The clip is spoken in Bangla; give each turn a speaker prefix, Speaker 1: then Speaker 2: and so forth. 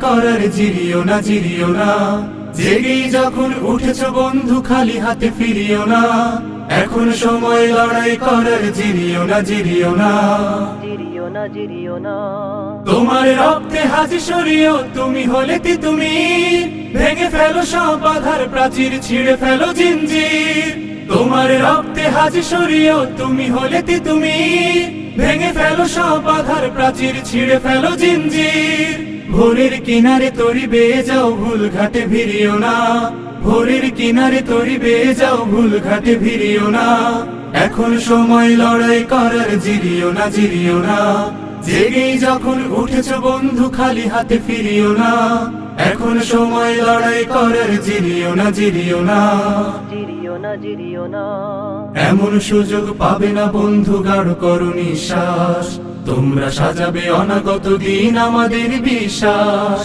Speaker 1: করার জিরিও না জিরিও না, জেগেই যখন উঠেছ বন্ধু খালি হাতে ফিরিও না। এখন সময় লড়াই করার জিরিও না জিরিও না,
Speaker 2: জিরিও না জিরিও না।
Speaker 1: তোমার রক্তে হাজি সরিও তুমি হলে তুমি, ভেঙে ফেলো সব বাধার প্রাচীর, ছিঁড়ে ফেলো জিঞ্জির। তোমার রক্তে হাজি সরিও তুমি হলে তুমি, ভেঙে ফেলো সব বাধার প্রাচীর, ছিঁড়ে ফেলো জিঞ্জির। ভোরের কিনারে তরি বেয়ে যাও ভুল ঘাটে ভিড়িও না, ভোরের কিনারে তরি বেয়ে যাও ভুল ঘাটে ভিড়িও না। এখন সময় লড়াই করার জিরিও না জিরিও না, জেগেই যখন উঠেছ বন্ধু খালি হাতে ফিরিও না। এখন সময় লড়াই করার জিরিও না জিরিও না,
Speaker 2: জিরিও না জিরিও না।
Speaker 1: এমন সুযোগ পাবে না বন্ধু, গাঢ় করো নিঃশ্বাস। তোমরা সাজাবে অনাগত দিন আমাদের বিশ্বাস।